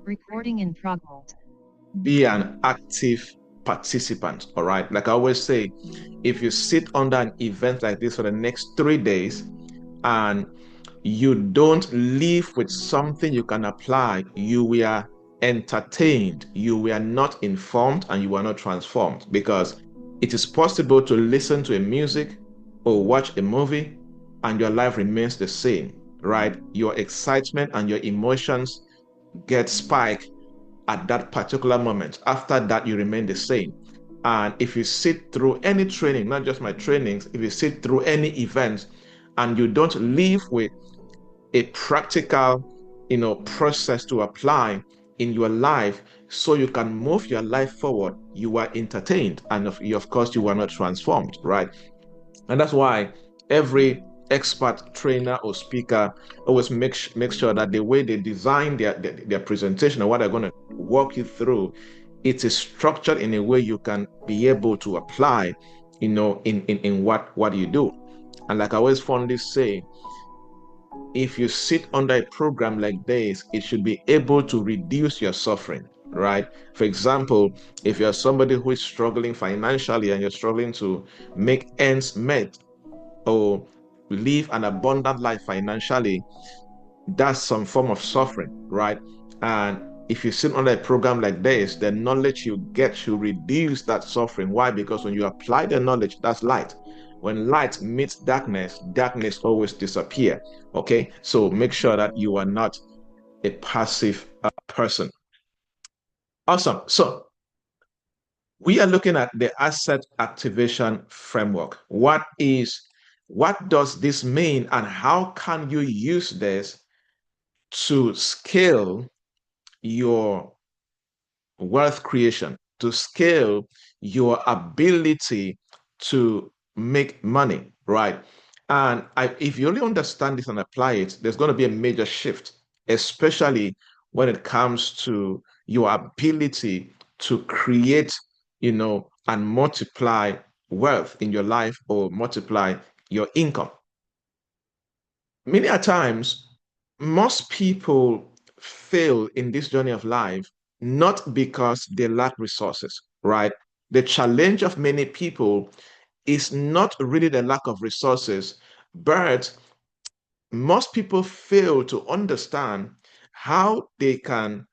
Recording in progress. Be an active participant, all right? Like I always say, if you sit under an event like this for the next 3 days and you don't leave with something you can apply, you were entertained, you were not informed, and you were not transformed. Because it is possible to listen to a music or watch a movie and your life remains the same, right? Your excitement and your emotions get spiked at that particular moment. After that, you remain the same. And if you sit through any training, not just my trainings, if you sit through any event and you don't leave with a practical, process to apply in your life so you can move your life forward, you are entertained. And of course, you are not transformed, right? And that's why every expert trainer or speaker always make sure that the way they design their presentation or what they're going to walk you through, it is structured in a way you can be able to apply, in what you do. And like I always fondly say, if you sit under a program like this, it should be able to reduce your suffering, right? For example, if you're somebody who is struggling financially and you're struggling to make ends meet or live an abundant life financially, that's some form of suffering, right? And if you sit on a program like this, the knowledge you get should reduce that suffering. Why? Because when you apply the knowledge, that's light. When light meets darkness, darkness always disappear. Okay, so make sure that you are not a passive person. Awesome. So we are looking at the asset activation framework. What does this mean, and how can you use this to scale your wealth creation, to scale your ability to make money, right? And if you only understand this and apply it, there's going to be a major shift, especially when it comes to your ability to create, and multiply wealth in your life or multiply your income. Many a times, most people fail in this journey of life not because they lack resources, right? The challenge of many people is not really the lack of resources, but most people fail to understand how they can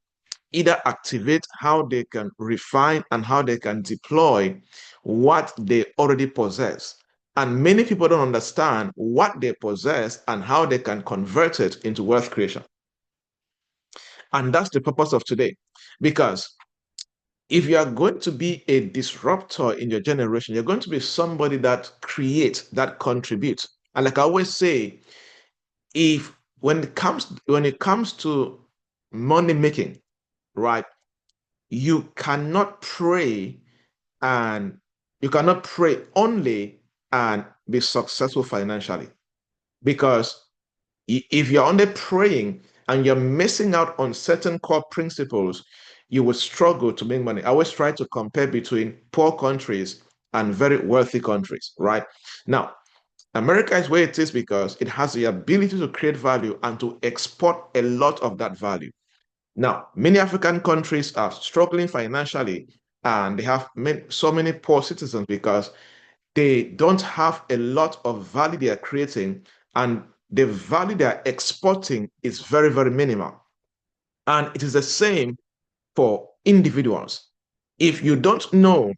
either activate, how they can refine, and how they can deploy what they already possess. And many people don't understand what they possess and how they can convert it into wealth creation. And that's the purpose of today. Because if you are going to be a disruptor in your generation, you're going to be somebody that creates, that contributes. And like I always say, if when it comes to money making, right? You cannot pray and you cannot pray only and be successful financially. Because if you're only praying and you're missing out on certain core principles, you will struggle to make money. I always try to compare between poor countries and very wealthy countries, right? Now, America is where it is because it has the ability to create value and to export a lot of that value. Now, many African countries are struggling financially and they have so many poor citizens because they don't have a lot of value they are creating, and the value they are exporting is very, very minimal. And it is the same for individuals. If you don't know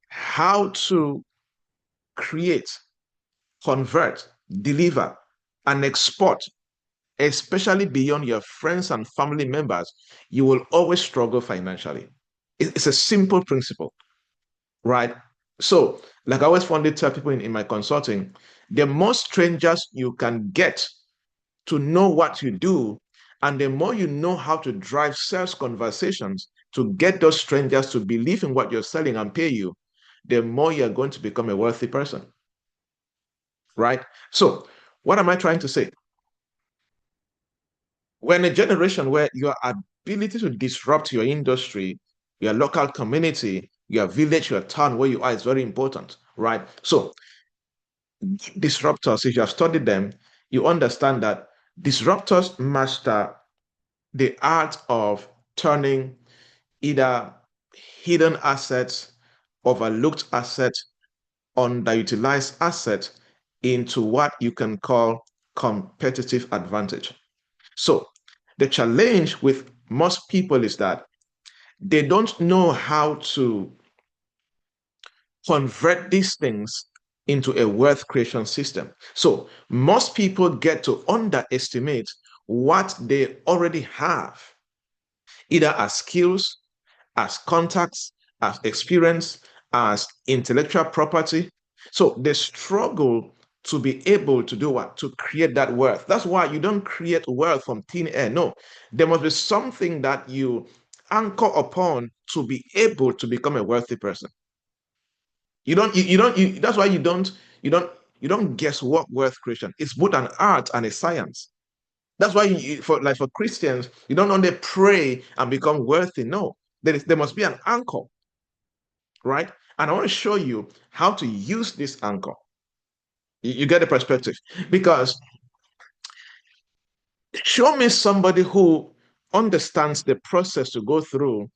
how to create, convert, deliver, and export, especially beyond your friends and family members, you will always struggle financially. It's a simple principle, right? So, like I always fondly tell people in my consulting, the more strangers you can get to know what you do, and the more you know how to drive sales conversations to get those strangers to believe in what you're selling and pay you, the more you're going to become a wealthy person, right? So, what am I trying to say? We're in a generation where your ability to disrupt your industry, your local community, your village, your town, where you are is very important, right? So, disruptors, if you have studied them, you understand that disruptors master the art of turning either hidden assets, overlooked assets, underutilized assets into what you can call competitive advantage. So the challenge with most people is that they don't know how to convert these things into a wealth creation system. So most people get to underestimate what they already have, either as skills, as contacts, as experience, as intellectual property. So they struggle to be able to do what? To create that wealth. That's why you don't create wealth from thin air. No, there must be something that you anchor upon to be able to become a wealthy person. That's why you don't you don't guess what wealth creation. It's both an art and a science. That's why for Christians, you don't only pray and become wealthy. No, there must be an anchor, right? And I want to show you how to use this anchor. You get the perspective. Because show me somebody who understands the process to go through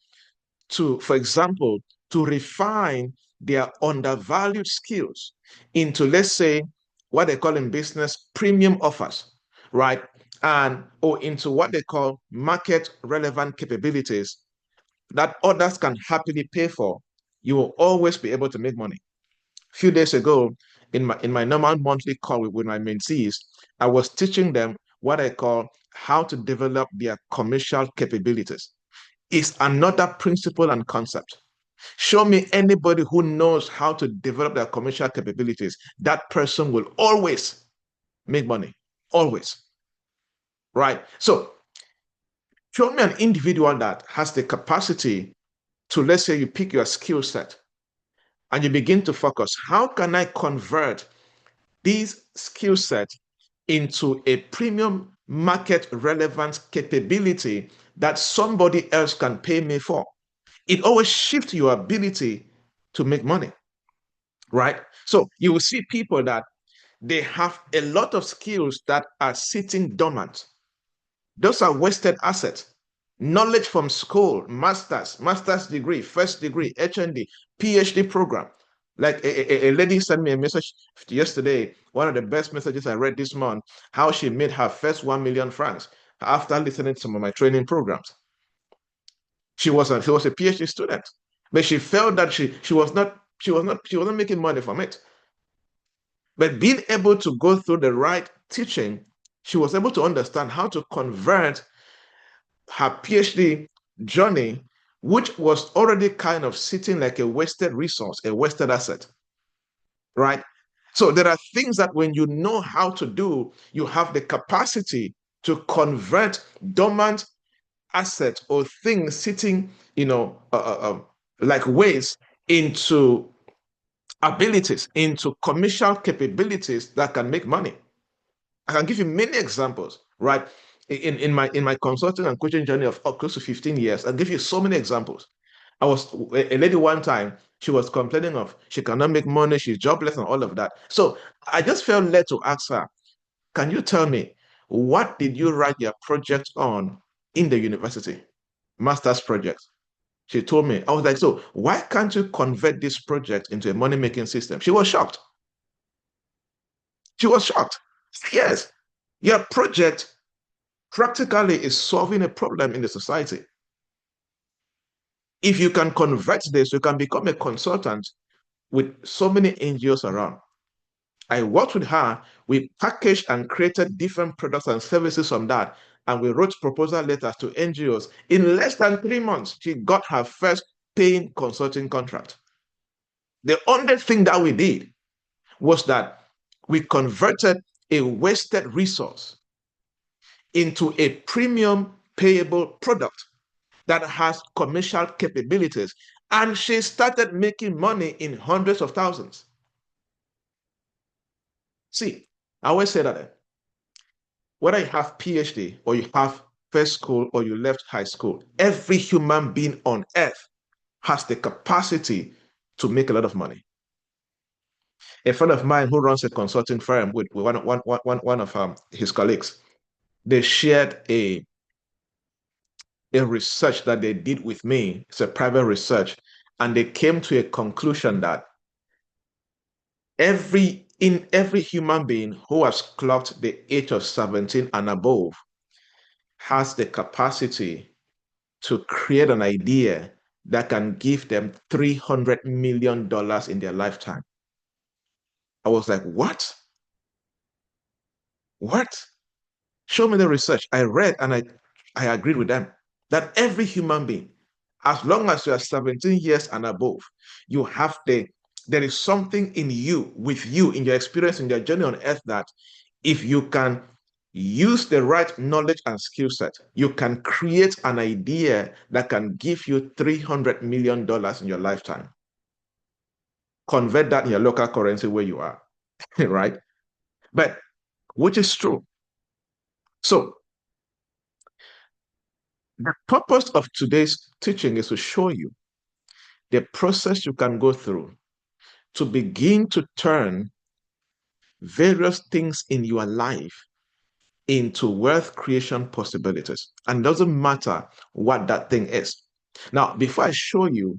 to, for example, to refine their undervalued skills into, let's say, what they call in business premium offers, right? And or into what they call market relevant capabilities that others can happily pay for. You will always be able to make money. A few days ago, in my normal monthly call with my mentees, I was teaching them what I call how to develop their commercial capabilities. It's another principle and concept. Show me anybody who knows how to develop their commercial capabilities. That person will always make money. Always. Right? So show me an individual that has the capacity to, let's say, you pick your skill set and you begin to focus. How can I convert these skill sets into a premium market relevant capability that somebody else can pay me for? It always shifts your ability to make money, right? So you will see people that they have a lot of skills that are sitting dormant. Those are wasted assets. Knowledge from school, master's degree, first degree, HND, PhD program. Like a lady sent me a message yesterday, one of the best messages I read this month, how she made her first 1 million francs after listening to some of my training programs. She was a PhD student, but she felt that she wasn't making money from it. But being able to go through the right teaching, she was able to understand how to convert her PhD journey, which was already kind of sitting like a wasted resource, a wasted asset, right? So there are things that when you know how to do, you have the capacity to convert dormant assets or things sitting, like waste into abilities, into commercial capabilities that can make money. I can give you many examples, right? In my consulting and coaching journey of close to 15 years, I'll give you so many examples. I was a lady one time, she was complaining of she cannot make money, she's jobless and all of that. So I just felt led to ask her, can you tell me what did you write your project on in the university? Master's project. She told me, I was like, so why can't you convert this project into a money-making system? She was shocked. She was shocked. Yes, your project practically is solving a problem in the society. If you can convert this, you can become a consultant with so many NGOs around. I worked with her. We packaged and created different products and services from that. And we wrote proposal letters to NGOs. In less than 3 months, she got her first paying consulting contract. The only thing that we did was that we converted a wasted resource into a premium payable product that has commercial capabilities. And she started making money in hundreds of thousands. See, I always say that whether you have PhD or you have first school or you left high school, every human being on earth has the capacity to make a lot of money. A friend of mine who runs a consulting firm with one of his colleagues, they shared a research that they did with me. It's a private research. And they came to a conclusion that every human being who has clocked the age of 17 and above has the capacity to create an idea that can give them $300 million in their lifetime. I was like, what? What? Show me the research. I read and I agreed with them that every human being, as long as you are 17 years and above, you have there is something in you, with you, in your experience, in your journey on earth, that if you can use the right knowledge and skill set, you can create an idea that can give you $300 million in your lifetime. Convert that in your local currency where you are, right? But which is true. So the purpose of today's teaching is to show you the process you can go through to begin to turn various things in your life into wealth creation possibilities. And it doesn't matter what that thing is. Now, before I show you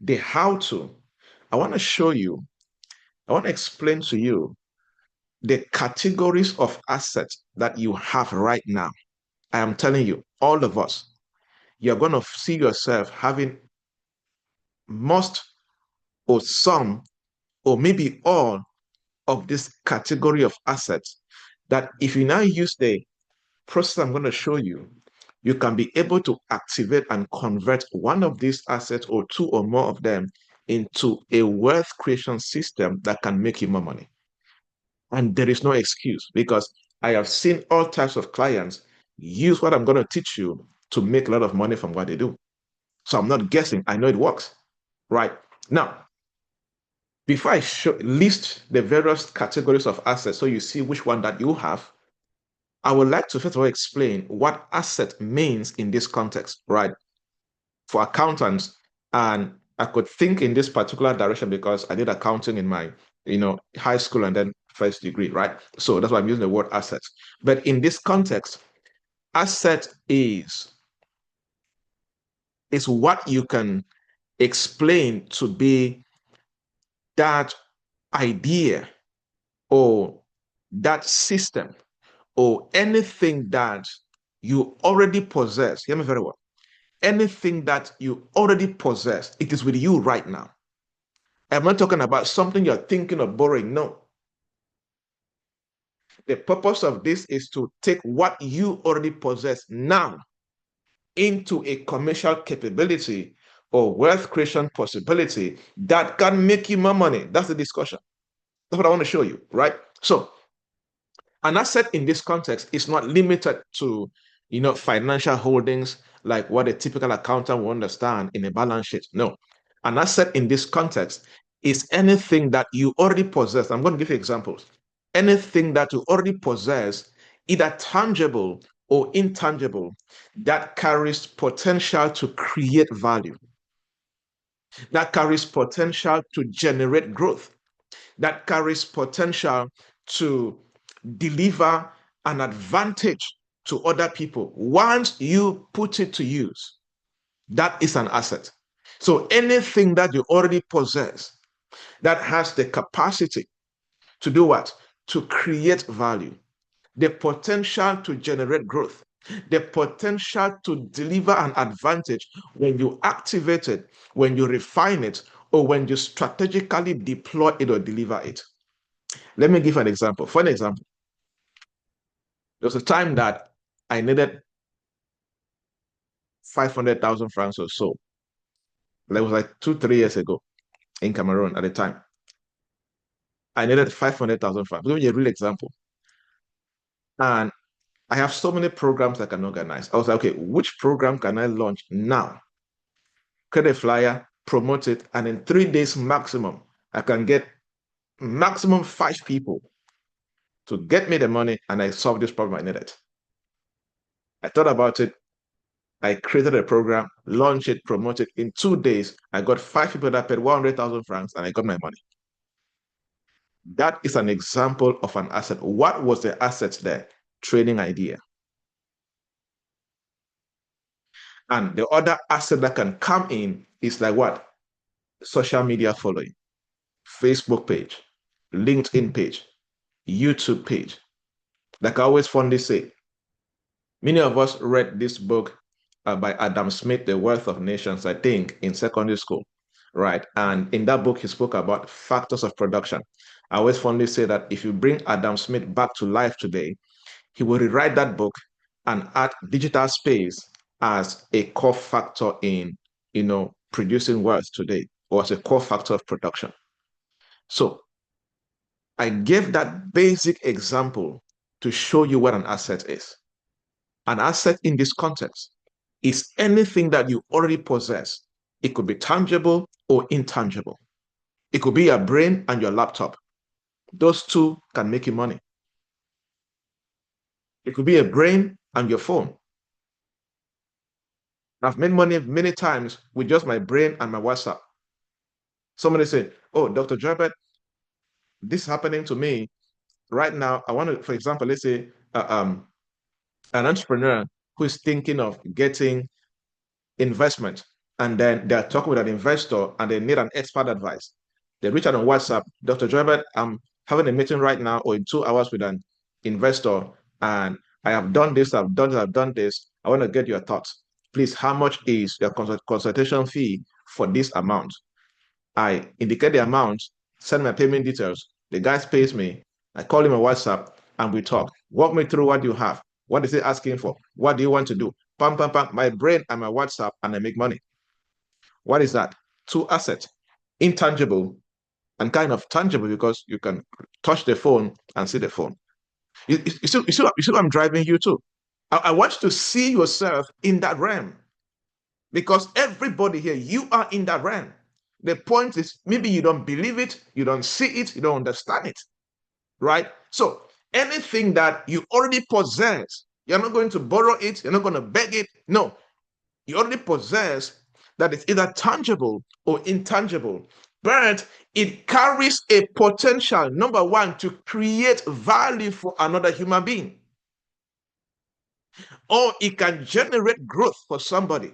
the how to, I want to explain to you the categories of assets that you have right now. I am telling you, all of us, you're going to see yourself having most or some or maybe all of this category of assets, that if you now use the process I'm going to show you, you can be able to activate and convert one of these assets or two or more of them into a wealth creation system that can make you more money. And there is no excuse, because I have seen all types of clients use what I'm going to teach you to make a lot of money from what they do. So I'm not guessing. I know it works. Right. Now, before I list the various categories of assets so you see which one that you have, I would like to first of all explain what asset means in this context, right? For accountants, and I could think in this particular direction because I did accounting in my, high school and then first degree, right? So that's why I'm using the word assets. But in this context, asset is what you can explain to be that idea or that system or anything that you already possess. Hear me very well. Anything that you already possess, it is with you right now. I'm not talking about something you're thinking of borrowing. No. The purpose of this is to take what you already possess now into a commercial capability or wealth creation possibility that can make you more money. That's the discussion. That's what I want to show you, right? So an asset in this context is not limited to, financial holdings like what a typical accountant will understand in a balance sheet. No, an asset in this context is anything that you already possess. I'm going to give you examples. Anything that you already possess, either tangible or intangible, that carries potential to create value, that carries potential to generate growth, that carries potential to deliver an advantage to other people. Once you put it to use, that is an asset. So anything that you already possess that has the capacity to do what? To create value, the potential to generate growth, the potential to deliver an advantage when you activate it, when you refine it, or when you strategically deploy it or deliver it. Let me give an example. For an example, there was a time that I needed 500,000 francs or so. That was like 2, 3 years ago in Cameroon at the time. I needed 500,000 francs. Give me a real example. And I have so many programs I can organize. I was like, okay, which program can I launch now? Create a flyer, promote it, and in 3 days maximum, I can get maximum 5 people to get me the money and I solve this problem I needed. I thought about it. I created a program, launched it, promoted it. In 2 days, I got 5 people that paid 100,000 francs and I got my money. That is an example of an asset. What was the asset there? Trading idea. And the other asset that can come in is like what? Social media following, Facebook page, LinkedIn page, YouTube page. Like I always fondly say, many of us read this book by Adam Smith, The Wealth of Nations, I think, in secondary school, right? And in that book, he spoke about factors of production. I always fondly say that if you bring Adam Smith back to life today, he will rewrite that book and add digital space as a core factor in, producing wealth today, or as a core factor of production. So I gave that basic example to show you what an asset is. An asset in this context is anything that you already possess. It could be tangible or intangible. It could be your brain and your laptop. Those two can make you money. It could be a brain and your phone. I've made money many times with just my brain and my WhatsApp. Somebody said, "Oh, Dr. Joybert, this is happening to me right now. I want to, for example, let's say an entrepreneur who is thinking of getting investment, and then they're talking with an investor and they need an expert advice. They reach out on WhatsApp, Dr. Joybert, I'm having a meeting right now or in 2 hours with an investor, and I have done this, I've done this, I've done this. I want to get your thoughts. Please, how much is your consultation fee for this amount? I indicate the amount, send my payment details. The guy pays me. I call him on WhatsApp and we talk. Walk me through what you have. What is he asking for? What do you want to do? Pam, pam, pam. My brain and my WhatsApp, and I make money. What is that? Two assets, intangible and kind of tangible because you can touch the phone and see the phone. You see what I'm driving you to? I want you to see yourself in that realm because everybody here, you are in that realm. The point is, maybe you don't believe it, you don't see it, you don't understand it, right? So anything that you already possess, you're not going to borrow it, you're not going to beg it. No, you already possess that is either tangible or intangible, but it carries a potential, number one, to create value for another human being, or it can generate growth for somebody,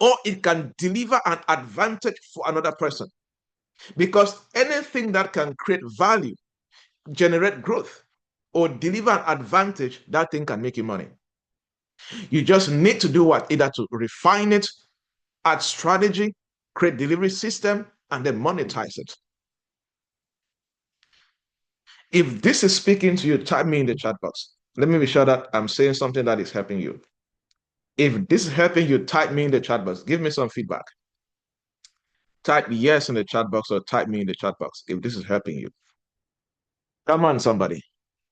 or it can deliver an advantage for another person. Because anything that can create value, generate growth, or deliver an advantage, that thing can make you money. You just need to do what? Either to refine it, add strategy, create delivery system, and then monetize it. If this is speaking to you, type me in the chat box. Let me be sure that I'm saying something that is helping you. If this is helping you, type me in the chat box. Give me some feedback. Type yes in the chat box or type me in the chat box if this is helping you. Come on, somebody.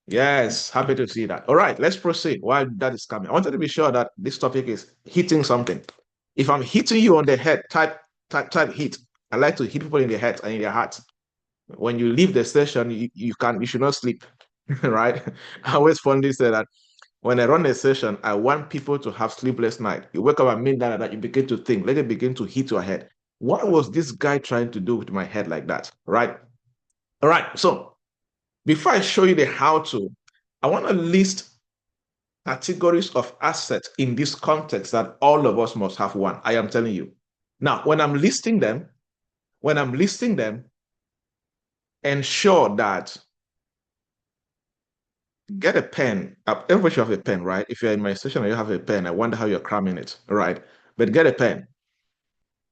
Yes, happy to see that. All right, let's proceed while that is coming. I wanted to be sure that this topic is hitting something. If I'm hitting you on the head, type hit. I like to hit people in the head and in their heart. When you leave the session, you should not sleep, right? I always fondly say that when I run a session, I want people to have sleepless night. You wake up at midnight and you begin to think, let it begin to hit your head. What was this guy trying to do with my head like that, right? All right, so before I show you the how to, I want to list categories of assets in this context that all of us must have one. I am telling you. Now, when I'm listing them, ensure that get a pen. Everybody should have a pen, right? If you're in my session and you have a pen, I wonder how you're cramming it, right? But get a pen.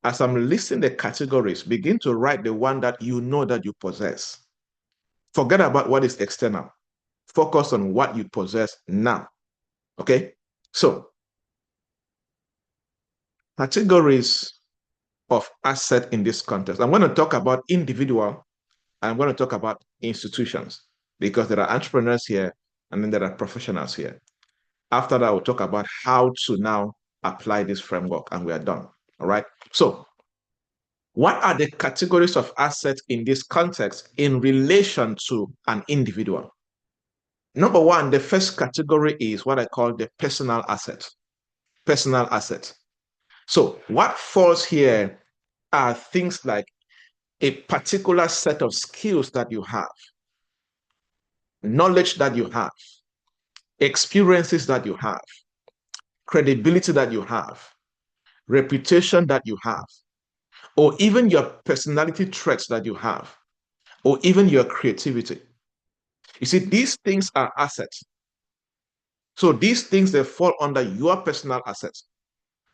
As I'm listing the categories, begin to write the one that you know that you possess. Forget about what is external. Focus on what you possess now. Okay? So, categories of asset in this context. I'm going to talk about individual, and I'm going to talk about institutions because there are entrepreneurs here and then there are professionals here. After that, we'll talk about how to now apply this framework and we are done. All right. So what are the categories of assets in this context in relation to an individual? Number one, the first category is what I call the personal asset. Personal asset. So what falls here are things like a particular set of skills that you have, knowledge that you have, experiences that you have, credibility that you have, reputation that you have, or even your personality traits that you have, or even your creativity. You see, these things are assets. So these things, they fall under your personal assets,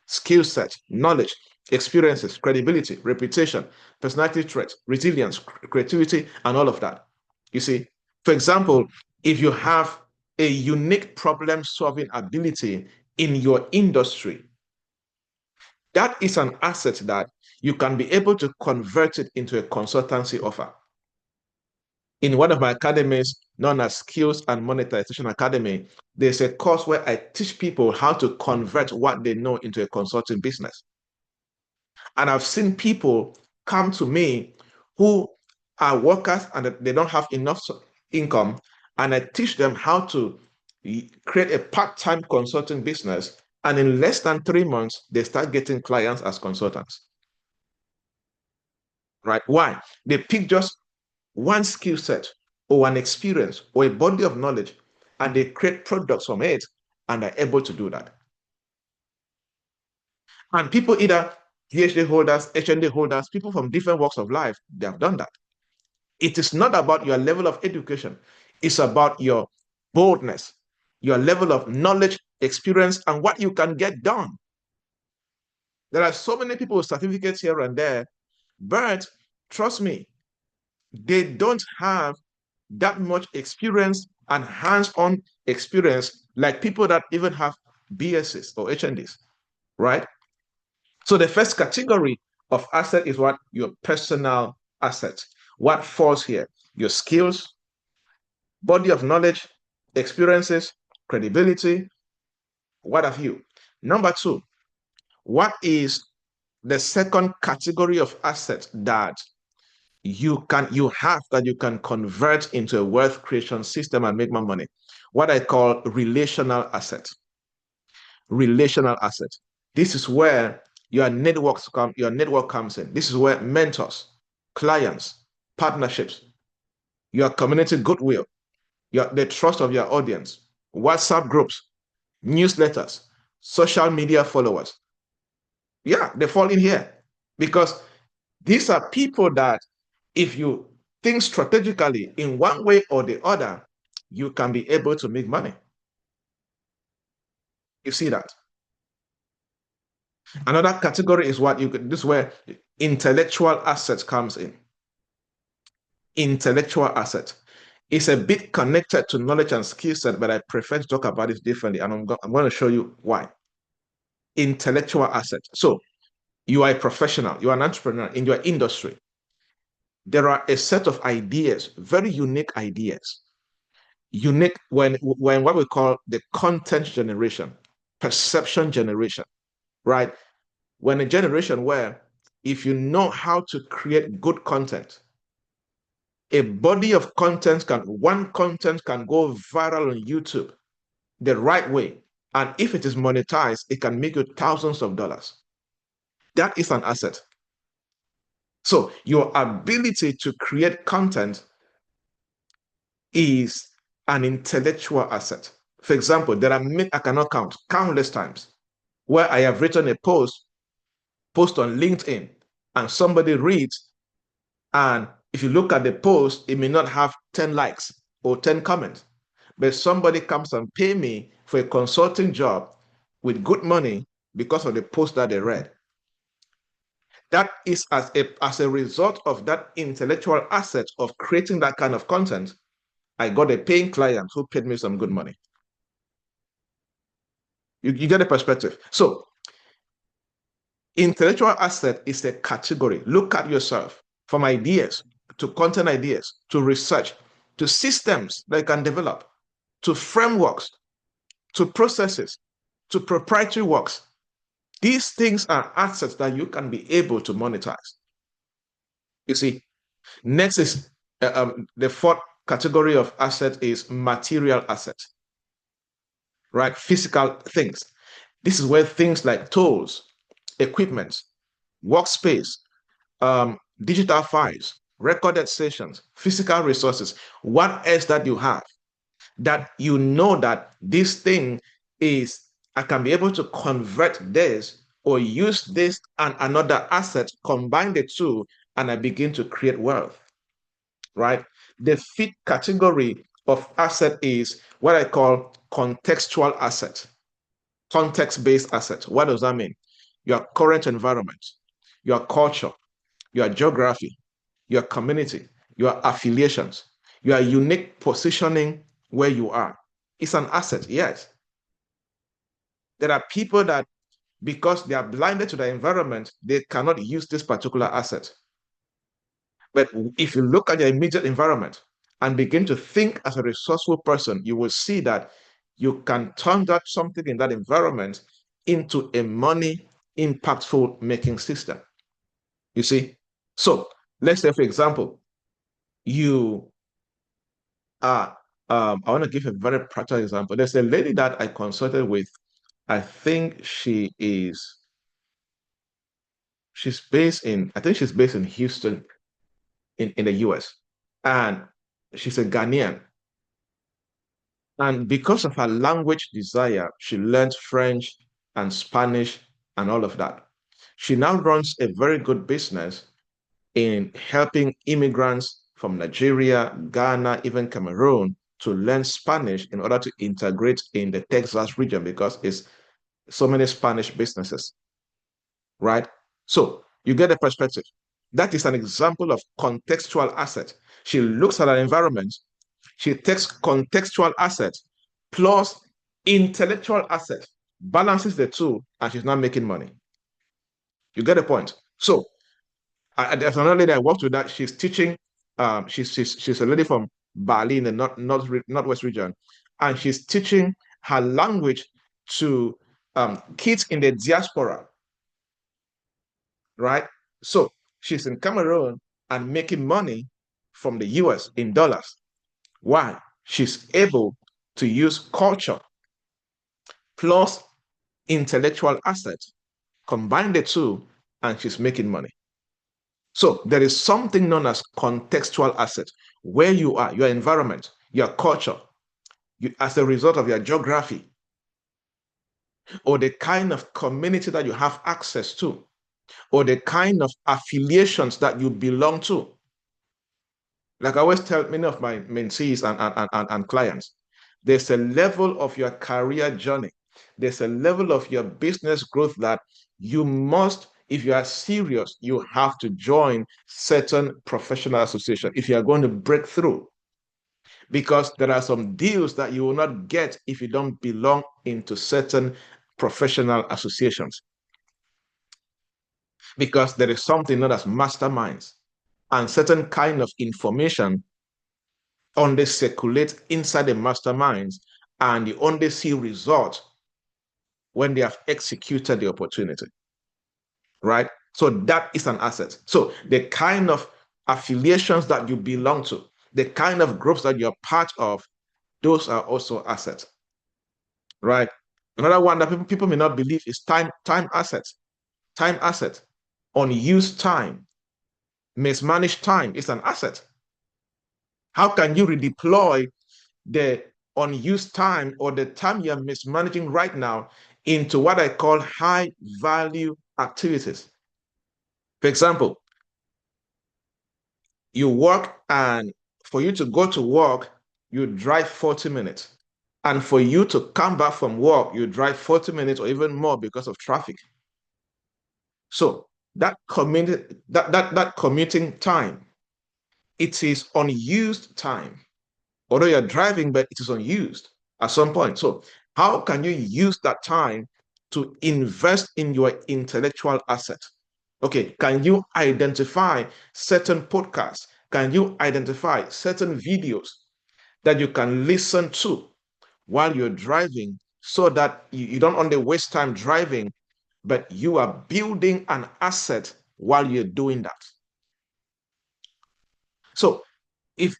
skill set, knowledge, experiences, credibility, reputation, personality traits, resilience, creativity, and all of that. You see, for example, if you have a unique problem solving ability in your industry, that is an asset that you can be able to convert it into a consultancy offer. In one of my academies, known as Skills and Monetization Academy, there's a course where I teach people how to convert what they know into a consulting business. And I've seen people come to me who are workers and they don't have enough income, and I teach them how to create a part-time consulting business. And in less than 3 months, they start getting clients as consultants. Right? Why? They pick just one skill set or an experience or a body of knowledge, and they create products from it, and are able to do that. And people, either PhD holders, HND holders, people from different walks of life, they have done that. It is not about your level of education. It's about your boldness, your level of knowledge, experience, and what you can get done. There are so many people with certificates here and there, but trust me, they don't have that much experience and hands-on experience like people that even have BSs or HNDs, right? So the first category of asset is what? Your personal assets. What falls here? Your skills, body of knowledge, experiences, credibility, what have you. Number two, what is the second category of assets that you have that you can convert into a wealth creation system and make more money? What I call relational assets. Relational assets. This is where your network comes in. This is where mentors, clients, partnerships, your community goodwill, the trust of your audience, WhatsApp groups, newsletters, social media followers. Yeah, they fall in here because these are people that if you think strategically in one way or the other, you can be able to make money. You see that? Another category is what you could, this is where intellectual assets comes in. Intellectual asset. It's a bit connected to knowledge and skill set, but I prefer to talk about it differently, and I'm going to show you why. Intellectual asset. So you are a professional, you are an entrepreneur in your industry. There are a set of ideas, very unique ideas. Unique when what we call the content generation, perception generation, right? When a generation where if you know how to create good content, a body of one content can go viral on YouTube the right way. And if it is monetized, it can make you thousands of dollars. That is an asset. So your ability to create content is an intellectual asset. For example, I cannot count countless times where I have written a post on LinkedIn, and somebody reads, and if you look at the post, it may not have 10 likes or 10 comments, but somebody comes and pay me for a consulting job with good money because of the post that they read. That is as a result of that intellectual asset of creating that kind of content, I got a paying client who paid me some good money. You get the perspective. So intellectual asset is a category. Look at yourself, from ideas to content ideas to research to systems that you can develop to frameworks to processes to proprietary works. These things are assets that you can be able to monetize. You see, next is the fourth category of asset is material assets, right? Physical things. This is where things like tools, equipment, workspace, digital files, recorded sessions, physical resources, what else that you have that you know that this thing is I can be able to convert this or use this and another asset, combine the two, and I begin to create wealth, right? The fifth category of asset is what I call contextual asset, context-based asset. What does that mean? Your current environment, your culture, your geography, your community, your affiliations, your unique positioning where you are. It's an asset, yes. There are people that, because they are blinded to the environment, they cannot use this particular asset. But if you look at your immediate environment and begin to think as a resourceful person, you will see that you can turn that something in that environment into a money impactful making system. You see? So let's say, for example, you are, I want to give a very practical example. There's a lady that I consulted with. I think I think she's based in Houston in the US. And she's a Ghanaian. And because of her language desire, she learned French and Spanish and all of that. She now runs a very good business in helping immigrants from Nigeria, Ghana, even Cameroon to learn Spanish in order to integrate in the Texas region because it's so many Spanish businesses, right? So you get the perspective. That is an example of contextual asset. She looks at an environment, she takes contextual asset plus intellectual asset, balances the two, and she's not making money. You get the point? So there's another lady I worked with that she's teaching. She's a lady from Bali in the northwest region, and she's teaching her language to kids in the diaspora, right? So she's in Cameroon and making money from the US in dollars. Why? She's able to use culture plus intellectual asset, combine the two, and she's making money. So there is something known as contextual asset, where you are, your environment, your culture, as a result of your geography, or the kind of community that you have access to, or the kind of affiliations that you belong to. Like I always tell many of my mentees and clients, there's a level of your career journey, there's a level of your business growth that you must, if you are serious, you have to join certain professional association if you are going to break through. Because there are some deals that you will not get if you don't belong into certain professional associations. Because there is something known as masterminds and certain kind of information only circulate inside the masterminds and you only see results when they have executed the opportunity, right? So that is an asset. So the kind of affiliations that you belong to, the kind of groups that you're part of, those are also assets, right? Another one that people may not believe is time assets. Time asset, unused time, mismanaged time is an asset. How can you redeploy the unused time or the time you're mismanaging right now into what I call high value activities? For example, you work and for you to go to work, you drive 40 minutes. And for you to come back from work, you drive 40 minutes or even more because of traffic. So that commuting time, it is unused time. Although you're driving, but it is unused at some point. So how can you use that time to invest in your intellectual asset? Okay, can you identify certain podcasts? Can you identify certain videos that you can listen to while you're driving so that you don't only waste time driving, but you are building an asset while you're doing that? So if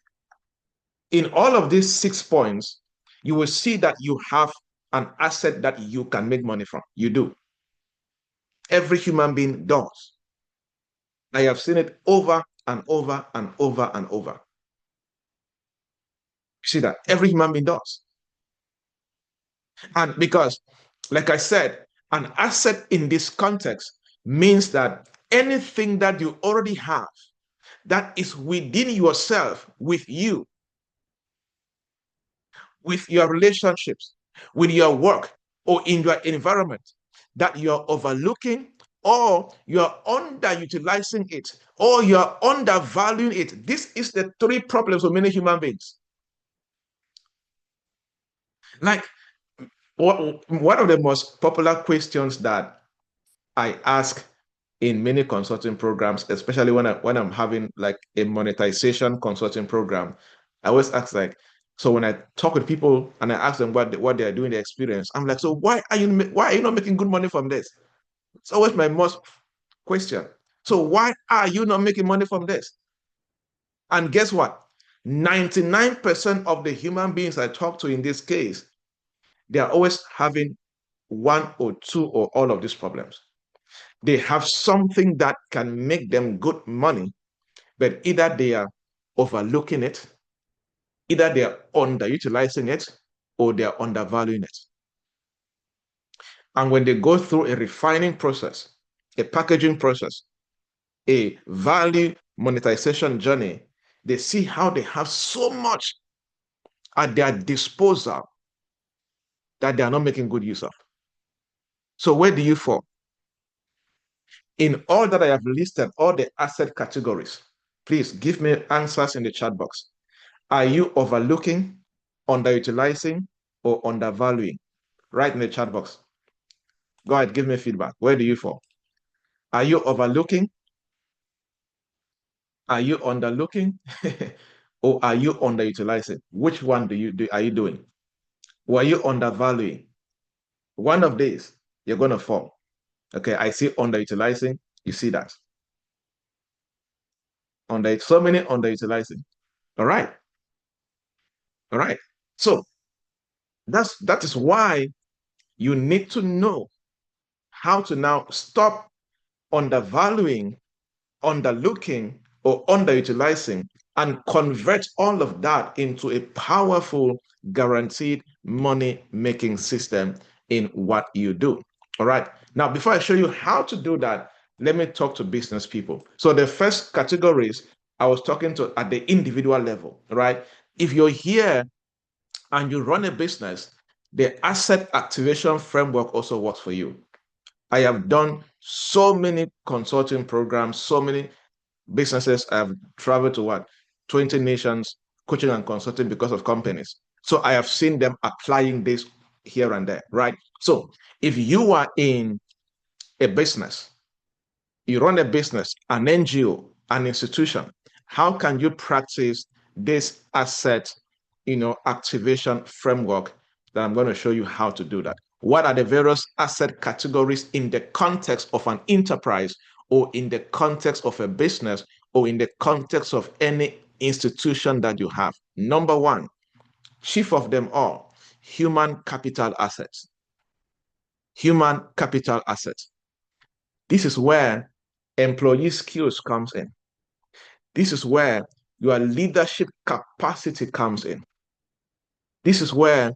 in all of these 6 points, you will see that you have an asset that you can make money from. You do. Every human being does. I have seen it over and over and over and over. You see that every human being does. And because Like I said, an asset in this context means that anything that you already have that is within yourself, with you, with your relationships, with your work, or in your environment that you're overlooking, or you're underutilizing it, or you're undervaluing it. This is the three problems of many human beings. Like, one of the most popular questions that I ask in many consulting programs, especially when I'm having like a monetization consulting program, I always ask like, so when I talk with people and I ask them what they are doing, their experience, I'm like, so why are you not making good money from this? It's always my most question. So why are you not making money from this? And guess what? 99% of the human beings I talk to in this case, they are always having one or two or all of these problems. They have something that can make them good money, but either they are overlooking it, either they are underutilizing it, or they are undervaluing it. And when they go through a refining process, a packaging process, a value monetization journey, they see how they have so much at their disposal that they are not making good use of. So where do you fall? In all that I have listed, all the asset categories, please give me answers in the chat box. Are you overlooking, underutilizing, or undervaluing? Write in the chat box. Go ahead, give me feedback. Where do you fall? Are you overlooking? Are you underlooking? Or are you underutilizing? Which one are you doing? Or are you undervaluing? One of these, you're gonna fall. Okay, I see underutilizing. You see that? So many underutilizing. All right, all right. So that is why you need to know how to now stop undervaluing, underlooking, or underutilizing, and convert all of that into a powerful, guaranteed money making system in what you do. All right. Now, before I show you how to do that, let me talk to business people. So, the first categories I was talking to at the individual level, right? If you're here and you run a business, the asset activation framework also works for you. I have done so many consulting programs, so many businesses. I've traveled to what? 20 nations, coaching and consulting because of companies. So I have seen them applying this here and there, right? So if you are in a business, you run a business, an NGO, an institution, how can you practice this asset, activation framework that I'm going to show you how to do that? What are the various asset categories in the context of an enterprise, or in the context of a business, or in the context of any institution that you have? Number one, chief of them all, human capital assets. Human capital assets. This is where employee skills comes in. This is where your leadership capacity comes in. This is where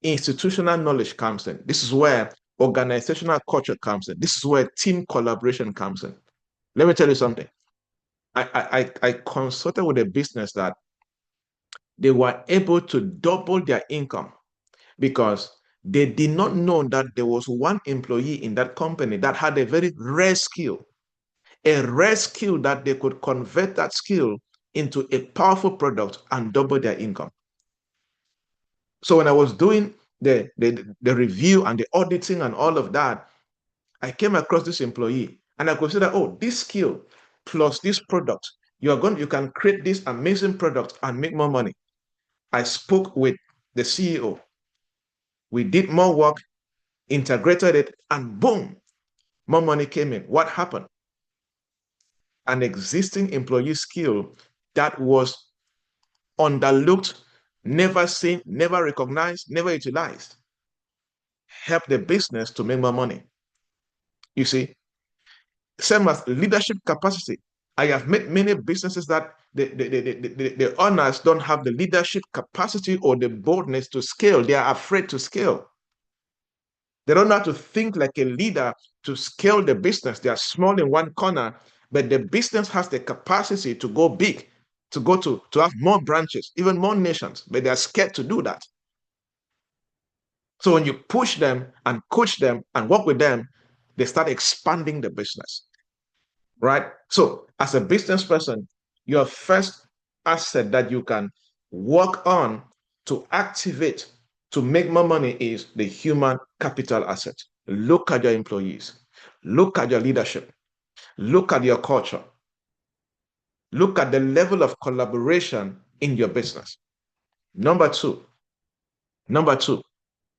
institutional knowledge comes in. This is where organizational culture comes in. This is where team collaboration comes in. Let me tell you something. I consulted with a business that they were able to double their income because they did not know that there was one employee in that company that had a very rare skill that they could convert that skill into a powerful product and double their income. So when I was doing the review and the auditing and all of that, I came across this employee and I considered, oh, this skill plus this product, you can create this amazing product and make more money. I spoke with the CEO. We did more work, integrated it, and boom, more money came in. What happened? An existing employee skill that was underlooked, never seen, never recognized, never utilized, help the business to make more money. You see, same as leadership capacity. I have met many businesses that the owners don't have the leadership capacity or the boldness to scale. They are afraid to scale. They don't know how to think like a leader to scale the business. They are small in one corner, but the business has the capacity to go big, to have more branches, even more nations, but they are scared to do that. So when you push them and coach them and work with them, they start expanding the business, right? So as a business person, your first asset that you can work on to activate to make more money is the human capital asset. Look at your employees, look at your leadership, look at your culture, look at the level of collaboration in your business. Number two, number two,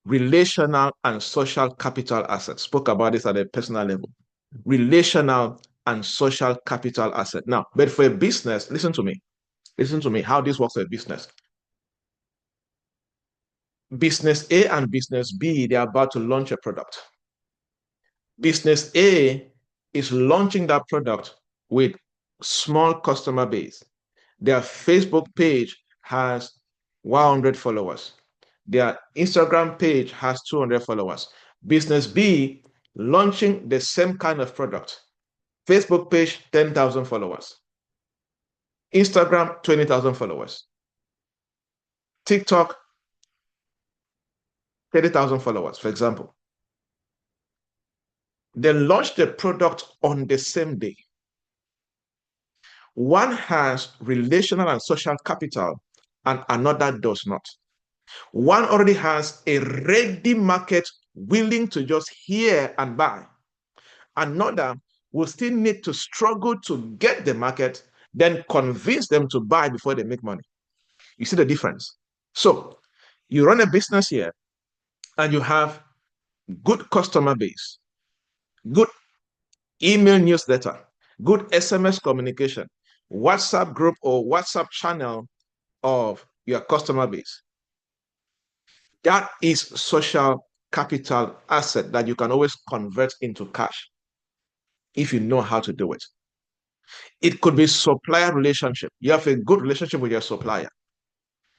relational and social capital assets. Spoke about this at a personal level. Relational and social capital asset. Now, but for a business, listen to me, how this works for a business. Business A and business B, they're about to launch a product. Business A is launching that product with small customer base. Their Facebook page has 100 followers. Their Instagram page has 200 followers. Business B launching the same kind of product. Facebook page, 10,000 followers. Instagram, 20,000 followers. TikTok, 30,000 followers, for example. They launched the product on the same day. One has relational and social capital, and another does not. One already has a ready market willing to just hear and buy. Another will still need to struggle to get the market, then convince them to buy before they make money. You see the difference? So you run a business here and you have good customer base, good email newsletter, good SMS communication, WhatsApp group or WhatsApp channel of your customer base. That is social capital asset that you can always convert into cash if you know how to do it. It could be supplier relationship. You have a good relationship with your supplier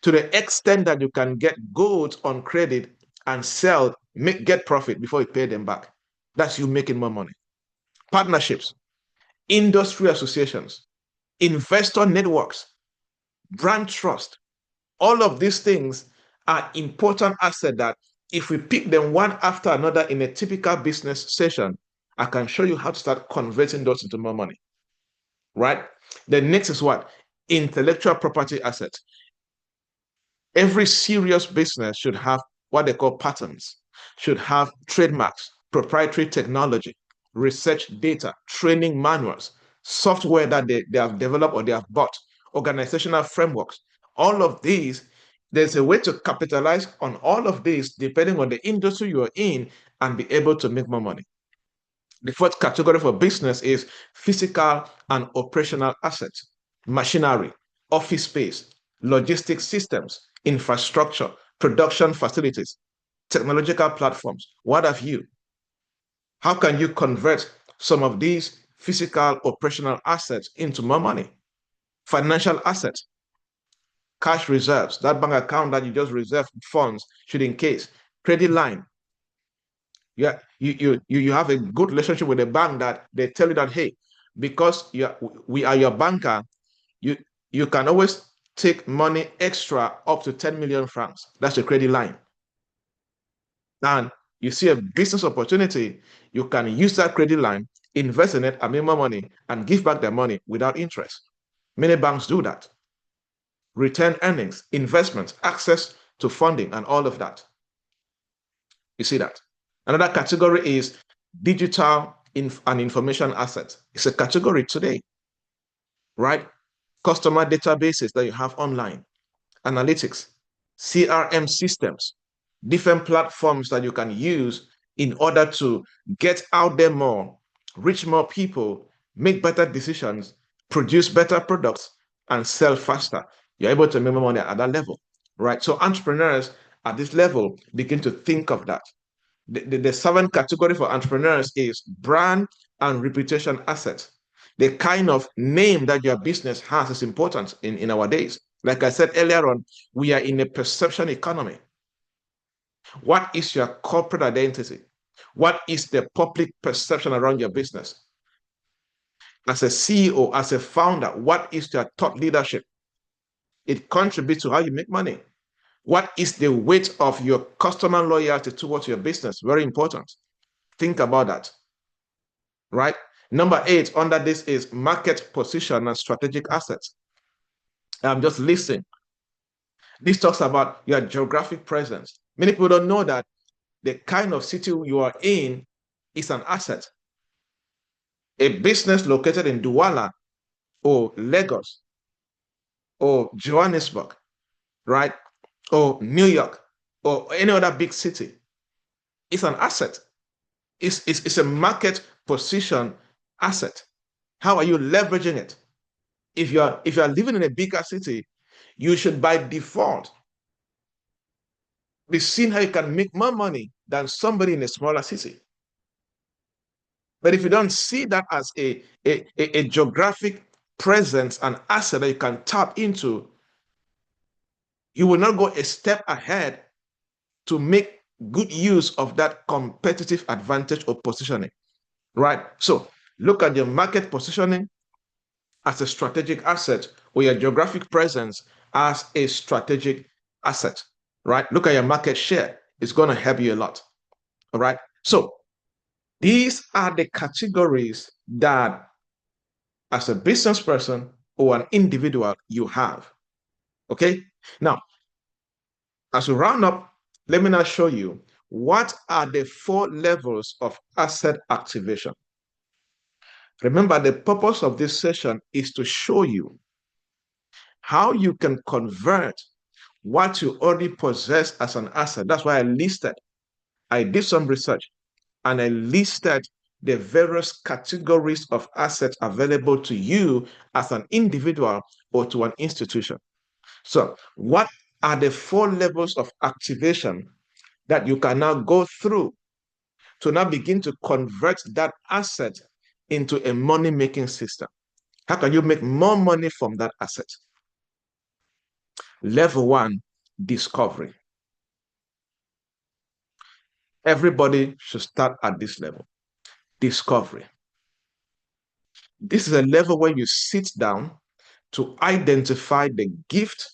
to the extent that you can get goods on credit and sell, get profit before you pay them back. That's you making more money. Partnerships, industry associations, investor networks, brand trust. All of these things are important assets that if we pick them one after another in a typical business session, I can show you how to start converting those into more money, right? The next is what? Intellectual property assets. Every serious business should have what they call patents, should have trademarks, proprietary technology, research data, training manuals, software that they have developed or they have bought, organizational frameworks. All of these, there's a way to capitalize on all of these depending on the industry you're in and be able to make more money. The fourth category for business is physical and operational assets, machinery, office space, logistics systems, infrastructure, production facilities, technological platforms. What have you? How can you convert some of these physical operational assets into more money? Financial assets, cash reserves, that bank account that you just reserve funds should in case, credit line. Yeah, you have a good relationship with the bank that they tell you that, hey, because we are your banker, you you can always take money extra up to 10 million francs. That's a credit line. And you see a business opportunity, you can use that credit line, invest in it, and make more money, and give back the money without interest. Many banks do that. Return earnings, investments, access to funding, and all of that. You see that. Another category is digital and information assets. It's a category today, right? Customer databases that you have online, analytics, CRM systems, different platforms that you can use in order to get out there more, reach more people, make better decisions, produce better products, and sell faster. You're able to make more money at that level, right? So entrepreneurs at this level begin to think of that. The seventh category for entrepreneurs is brand and reputation assets. The kind of name that your business has is important in our days. Like I said earlier on, we are in a perception economy. What is your corporate identity? What is the public perception around your business? As a CEO, as a founder, what is your thought leadership? It contributes to how you make money. What is the weight of your customer loyalty towards your business? Very important. Think about that, right? Number 8 under this is market position and strategic assets. I'm just listening. This talks about your geographic presence. Many people don't know that the kind of city you are in is an asset. A business located in Douala or Lagos or Johannesburg, right? Or New York or any other big city is an asset. It's a market position asset. How are you leveraging it? If you are living in a bigger city, you should by default be seeing how you can make more money than somebody in a smaller city. But if you don't see that as a geographic presence and asset that you can tap into, you will not go a step ahead to make good use of that competitive advantage or positioning, right? So look at your market positioning as a strategic asset or your geographic presence as a strategic asset, right? Look at your market share. It's going to help you a lot, all right? So these are the categories that as a business person or an individual you have, okay? Now, as we round up, let me now show you what are the 4 levels of asset activation. Remember, the purpose of this session is to show you how you can convert what you already possess as an asset. That's why I did some research and I listed the various categories of assets available to you as an individual or to an institution. So what are the 4 levels of activation that you can now go through to now begin to convert that asset into a money-making system? How can you make more money from that asset? Level 1, discovery. Everybody should start at this level. Discovery. This is a level where you sit down to identify the gift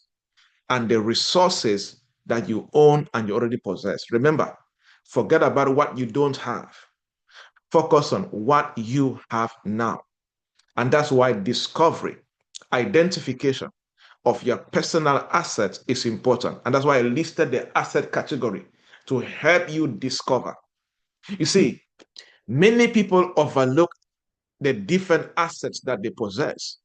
and the resources that you own and you already possess. Remember, forget about what you don't have. Focus on what you have now. And that's why discovery, identification of your personal assets is important. And that's why I listed the asset category to help you discover. You see, many people overlook the different assets that they possess.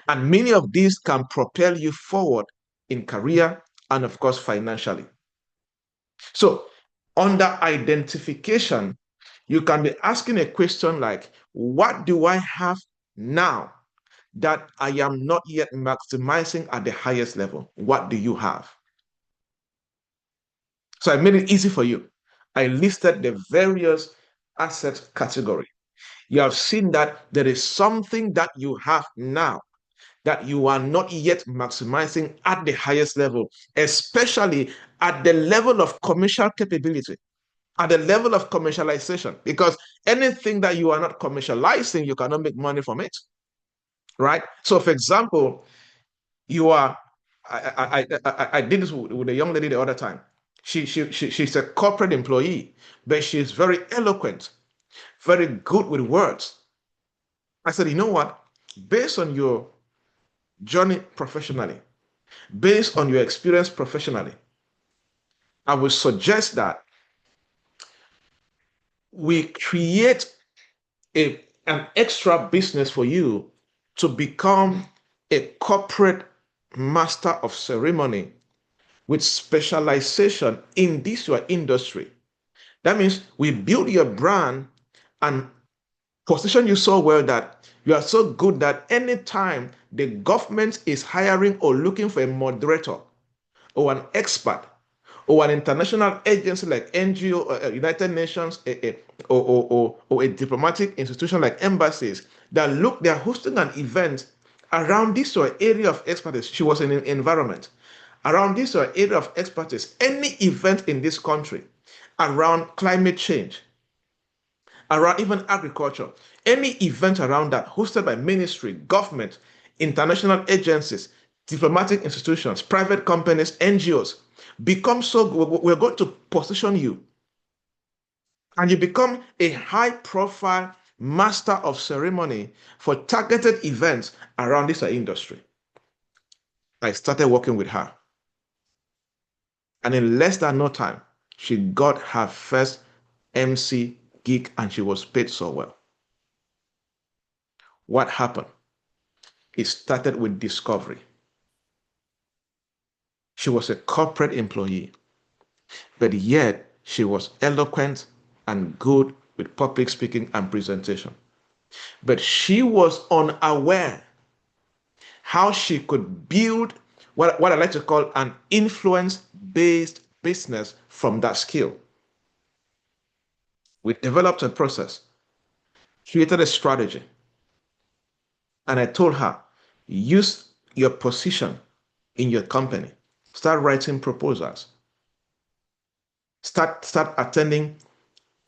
And many of these can propel you forward in career and, of course, financially. So, under identification, you can be asking a question like, what do I have now that I am not yet maximizing at the highest level? What do you have? So I made it easy for you. I listed the various asset category. You have seen that there is something that you have now that you are not yet maximizing at the highest level, especially at the level of commercial capability, at the level of commercialization, because anything that you are not commercializing, you cannot make money from it, right? So, for example, you are, I did this with a young lady the other time. She's a corporate employee, but she's very eloquent, very good with words. I said, you know what? Based on your journey professionally, based on your experience professionally, I would suggest that we create an extra business for you to become a corporate master of ceremony with specialization in this your industry. That means we build your brand and position you so well that you are so good that anytime the government is hiring or looking for a moderator or an expert or an international agency like NGO, United Nations, or a diplomatic institution like embassies, that look, they're hosting an event around this or area of expertise. She was in an environment. Around this or area of expertise, any event in this country, around climate change, around even agriculture, any event around that hosted by ministry, government, international agencies, diplomatic institutions, private companies, NGOs, become so, we're going to position you and you become a high profile master of ceremony for targeted events around this industry. I started working with her. And in less than no time, she got her first MC gig and she was paid so well. What happened? It started with discovery. She was a corporate employee, but yet she was eloquent and good with public speaking and presentation. But she was unaware how she could build what I like to call an influence-based business from that skill. We developed a process, created a strategy, and I told her, use your position in your company. Start writing proposals. Start attending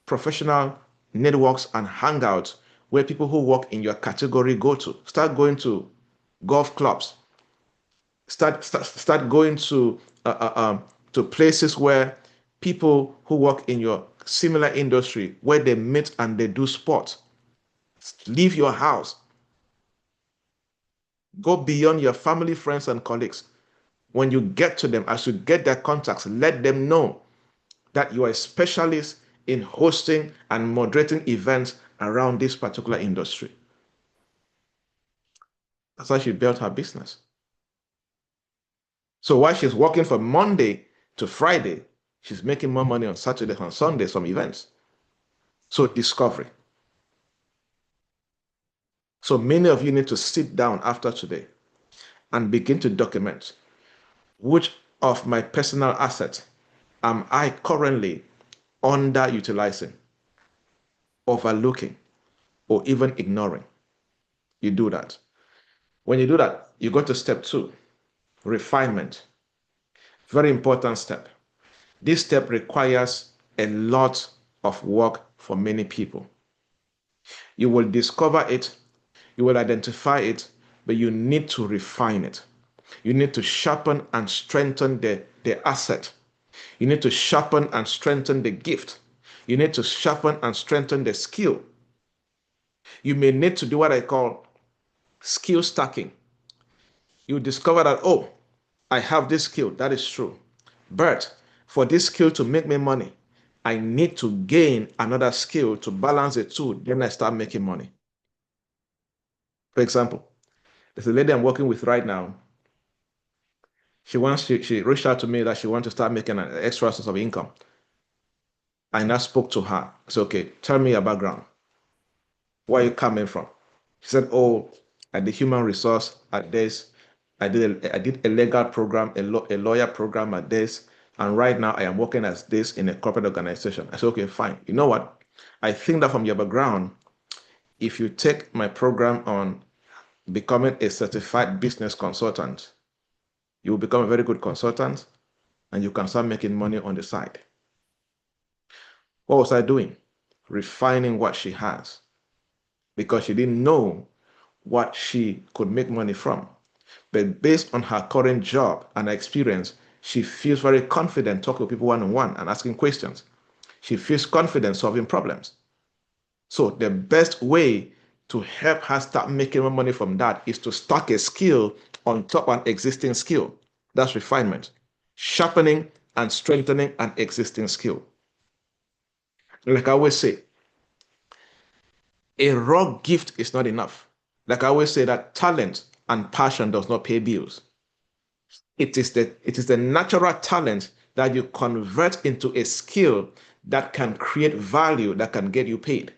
professional networks and hangouts where people who work in your category go to. Start going to golf clubs. Start going to places where people who work in your similar industry, where they meet and they do sports. Leave your house. Go beyond your family, friends, and colleagues. When you get to them, as you get their contacts, let them know that you are a specialist in hosting and moderating events around this particular industry. That's how she built her business. So while she's working from Monday to Friday, she's making more money on Saturday and Sunday, some events. So discovery. So many of you need to sit down after today and begin to document which of my personal assets am I currently underutilizing, overlooking, or even ignoring. You do that. When you do that, you go to step 2, refinement. Very important step. This step requires a lot of work for many people. You will discover it, you will identify it, but you need to refine it. You need to sharpen and strengthen the asset. You need to sharpen and strengthen the gift. You need to sharpen and strengthen the skill. You may need to do what I call skill stacking. You discover that, oh, I have this skill, that is true. But for this skill to make me money, I need to gain another skill to balance the two, then I start making money. For example, there's a lady I'm working with right now. She reached out to me that she wants to start making an extra source of income. And I spoke to her. I said, okay, tell me your background. Where are you coming from? She said, oh, at the human resource at this. I did a legal program, a lawyer program at this. And right now I am working as this in a corporate organization. I said, okay, fine. You know what? I think that from your background, if you take my program on becoming a certified business consultant, you will become a very good consultant and you can start making money on the side. What was I doing? Refining what she has, because she didn't know what she could make money from. But based on her current job and experience, she feels very confident talking to people one-on-one and asking questions. She feels confident solving problems. So the best way to help her start making more money from that is to stack a skill on top of an existing skill. That's refinement. Sharpening and strengthening an existing skill. Like I always say, a raw gift is not enough. Like I always say that talent and passion does not pay bills. It is the natural talent that you convert into a skill that can create value, that can get you paid.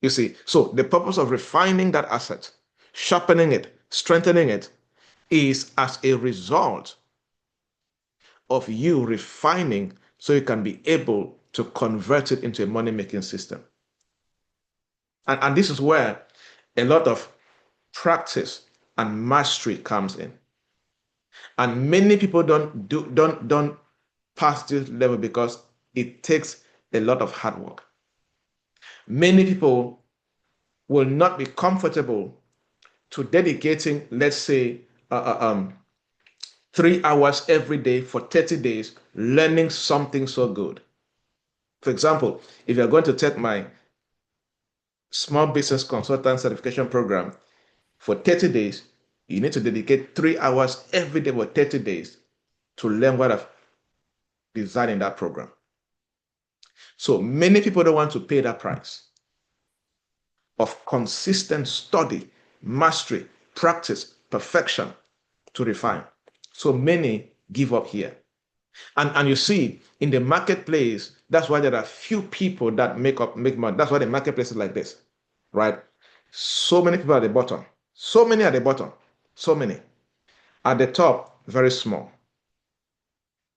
You see, so the purpose of refining that asset, sharpening it, strengthening it, is as a result of you refining so you can be able to convert it into a money-making system. And this is where a lot of practice and mastery comes in. And many people don't pass this level because it takes a lot of hard work. Many people will not be comfortable to dedicating, let's say, 3 hours every day for 30 days learning something so good. For example, if you're going to take my small business consultant certification program for 30 days, you need to dedicate 3 hours every day for 30 days to learn what I've designed in that program. So many people don't want to pay that price of consistent study, mastery, practice, perfection to refine. So many give up here. And you see, in the marketplace, that's why there are few people that make money. That's why the marketplace is like this, right? So many people at the bottom. So many at the bottom. So many. At the top, very small.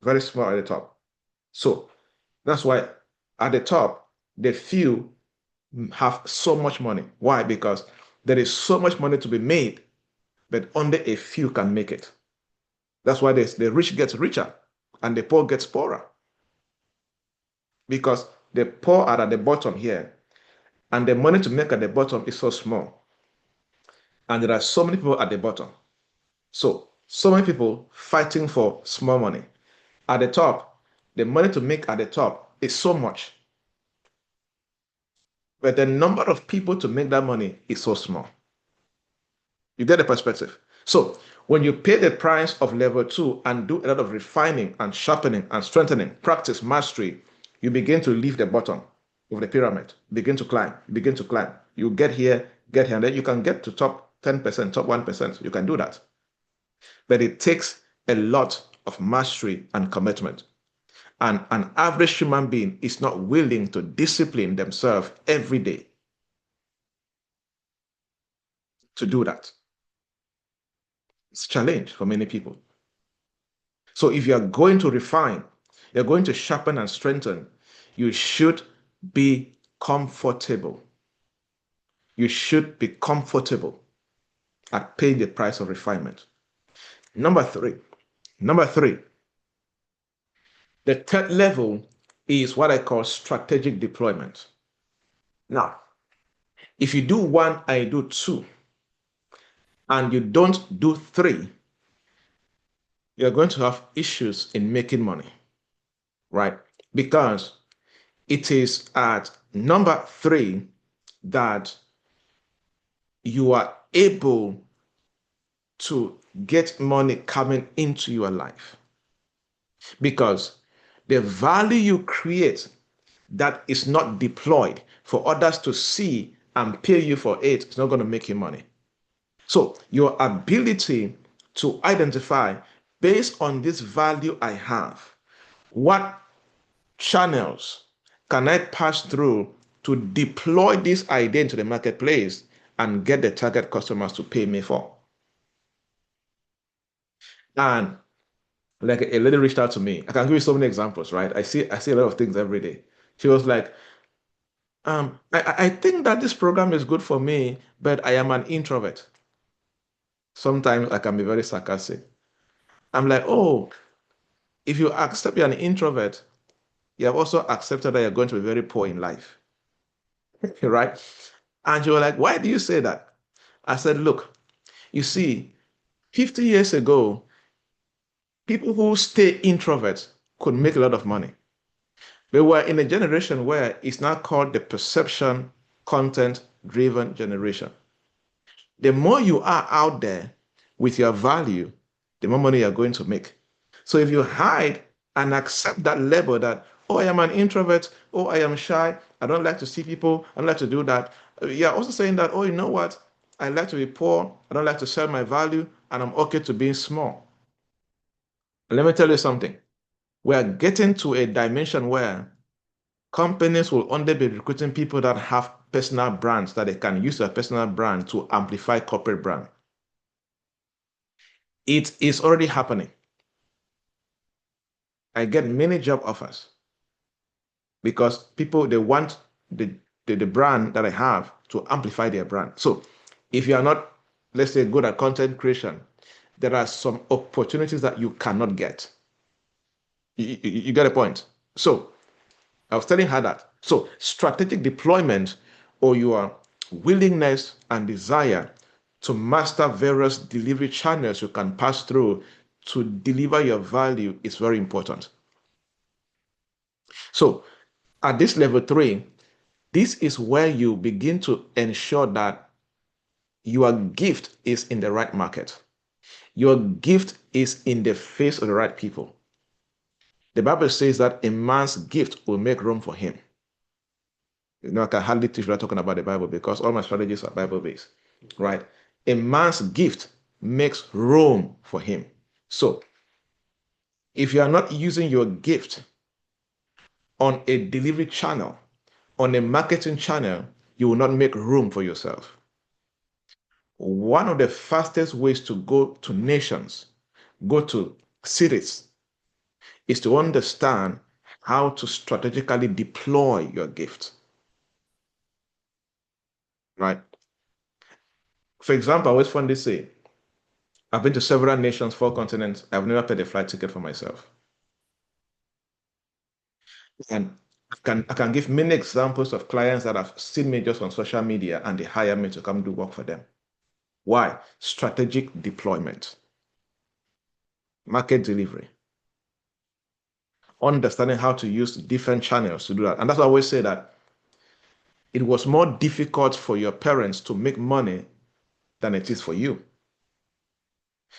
Very small at the top. So that's why at the top, the few have so much money. Why? Because there is so much money to be made, but only a few can make it. That's why the rich gets richer and the poor gets poorer. Because the poor are at the bottom here, and the money to make at the bottom is so small. And there are so many people at the bottom. So many people fighting for small money. At the top, the money to make at the top is so much. But the number of people to make that money is so small. You get the perspective? So when you pay the price of level 2 and do a lot of refining and sharpening and strengthening, practice, mastery, you begin to leave the bottom of the pyramid, begin to climb, begin to climb. You get here, and then you can get to top 10%, top 1%. You can do that. But it takes a lot of mastery and commitment. And an average human being is not willing to discipline themselves every day to do that. It's a challenge for many people. So if you're going to refine, you're going to sharpen and strengthen, you should be comfortable. You should be comfortable at paying the price of refinement. Number three, the third level is what I call strategic deployment. Now, if you do 1, I do 2, and you don't do 3, you're going to have issues in making money, right? Because it is at number 3 that you are able to get money coming into your life. Because the value you create that is not deployed for others to see and pay you for it is not going to make you money. So your ability to identify, based on this value I have, what channels can I pass through to deploy this idea into the marketplace and get the target customers to pay me for. And like a lady reached out to me. I can give you so many examples, right? I see a lot of things every day. She was like, I think that this program is good for me, but I am an introvert. Sometimes I can be very sarcastic. I'm like, oh, if you accept you're an introvert, you have also accepted that you're going to be very poor in life. Right? And she was like, why do you say that? I said, look, you see, 50 years ago, people who stay introverts could make a lot of money. But we're in a generation where it's now called the perception content driven generation. The more you are out there with your value, the more money you're going to make. So if you hide and accept that label that, oh, I am an introvert, oh, I am shy, I don't like to see people, I don't like to do that. You're also saying that, oh, you know what? I like to be poor, I don't like to sell my value, and I'm okay to being small. Let me tell you something. We are getting to a dimension where companies will only be recruiting people that have personal brands, that they can use their personal brand to amplify corporate brand. It is already happening. I get many job offers because people, they want the brand that I have to amplify their brand. So if you are not, let's say, good at content creation, there are some opportunities that you cannot get. You get a point. So I was telling her that. So strategic deployment, or your willingness and desire to master various delivery channels you can pass through to deliver your value, is very important. So at this level 3, this is where you begin to ensure that your gift is in the right market. Your gift is in the face of the right people. The Bible says that a man's gift will make room for him. I can hardly teach without talking about the Bible because all my strategies are Bible based, right? A man's gift makes room for him. So if you are not using your gift on a delivery channel, on a marketing channel, you will not make room for yourself. One of the fastest ways to go to nations, go to cities, is to understand how to strategically deploy your gift, right? For example, I always fondly say, I've been to several nations, 4 continents. I've never paid a flight ticket for myself. And I can give many examples of clients that have seen me just on social media and they hire me to come do work for them. Why? Strategic deployment, market delivery, understanding how to use different channels to do that. And that's why I always say that it was more difficult for your parents to make money than it is for you.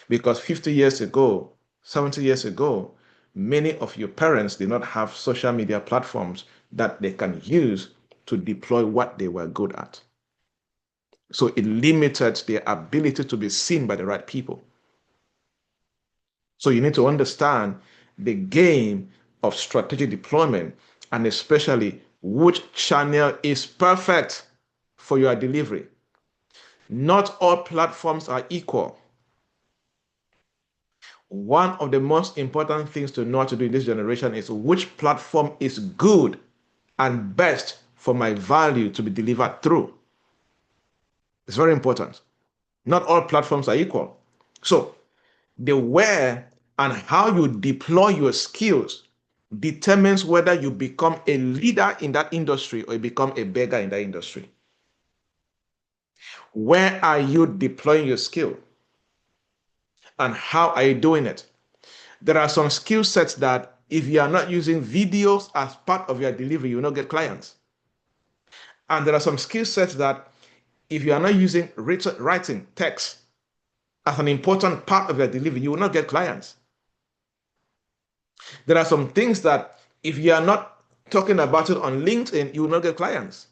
Because 50 years ago, 70 years ago, many of your parents did not have social media platforms that they can use to deploy what they were good at. So it limited their ability to be seen by the right people. So you need to understand the game of strategic deployment, and especially which channel is perfect for your delivery. Not all platforms are equal. One of the most important things to know how to do in this generation is which platform is good and best for my value to be delivered through. It's very important. Not all platforms are equal. So the where and how you deploy your skills determines whether you become a leader in that industry or you become a beggar in that industry. Where are you deploying your skill? And how are you doing it? There are some skill sets that if you are not using videos as part of your delivery, you will not get clients. And there are some skill sets that if you are not using writing text as an important part of your delivery, you will not get clients. There are some things that if you are not talking about it on LinkedIn, you will not get clients.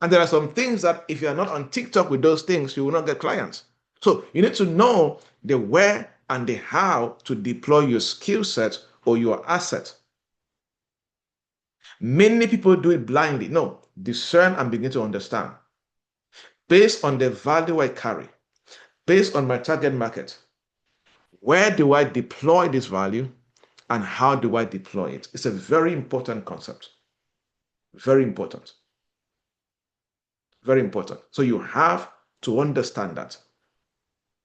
And there are some things that if you are not on TikTok with those things, you will not get clients. So you need to know the where and the how to deploy your skill set or your asset. Many people do it blindly. No, discern and begin to understand. Based on the value I carry, based on my target market, where do I deploy this value and how do I deploy it? It's a very important concept. Very important. Very important. So you have to understand that.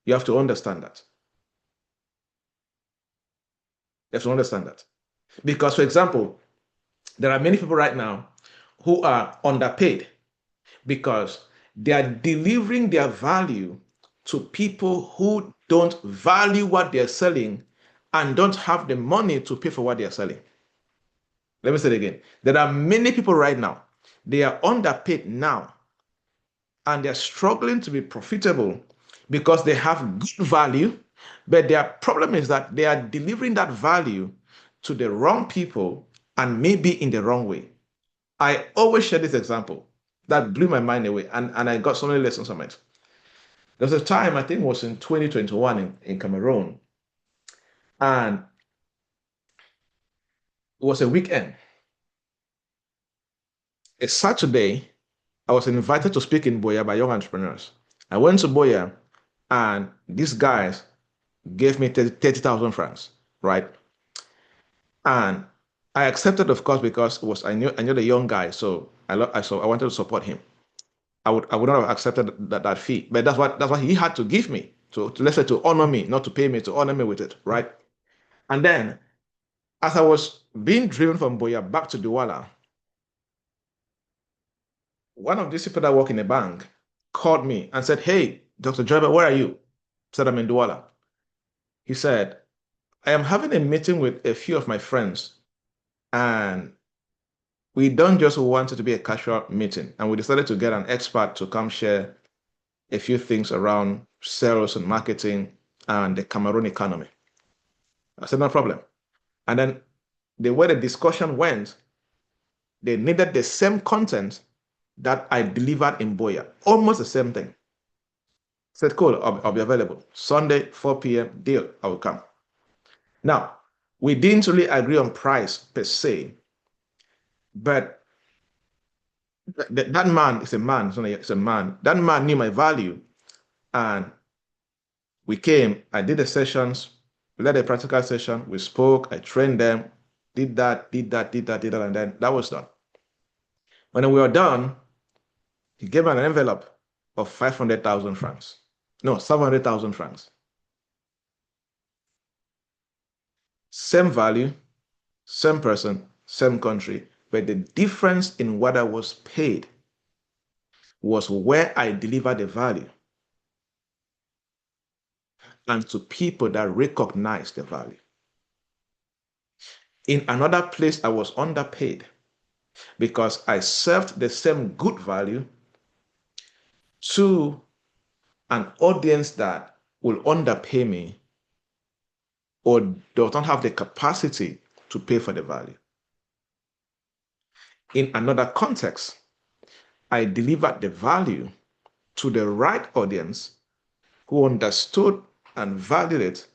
You have to understand that. You have to understand that. Because, for example, there are many people right now who are underpaid because they are delivering their value to people who don't value what they're selling and don't have the money to pay for what they're selling. Let me say it again. There are many people right now, they are underpaid now and they're struggling to be profitable because they have good value, but their problem is that they are delivering that value to the wrong people and maybe in the wrong way. I always share this example that blew my mind away, and I got so many lessons from it. There was a time, I think it was in 2021 in Cameroon, and it was a weekend. A Saturday, I was invited to speak in Boya by young entrepreneurs. I went to Boya, and these guys gave me 30,000 francs, right? And I accepted, of course, because it was I knew the young guy, so I wanted to support him. I would not have accepted that fee, but that's what he had to give me to let's say to honor me, not to pay me, to honor me with it, right? And then As I was being driven from Boya back to Douala, one of these people that work in a bank called me and said, "Hey, Dr. Joybert, where are you?" I said, "I'm in Douala." He said, "I am having a meeting with a few of my friends, and we don't just want it to be a casual meeting. And we decided to get an expert to come share a few things around sales and marketing and the Cameroon economy." I said, "No problem." And then the way the discussion went, they needed the same content that I delivered in Boya, almost the same thing. I said, "Cool, I'll be available. Sunday, 4 p.m., deal, I will come." Now, we didn't really agree on price per se, but that man is a man, it's a man. That man knew my value, and we came, I did the sessions, we led a practical session, we spoke, I trained them, did that, and then that was done. When we were done, he gave me an envelope of 500,000 francs. No, 700,000 francs. Same value, same person, same country, but the difference in what I was paid was where I delivered the value and to people that recognize the value. In another place, I was underpaid because I served the same good value to an audience that will underpay me or does not have the capacity to pay for the value. In another context, I delivered the value to the right audience who understood and valued it,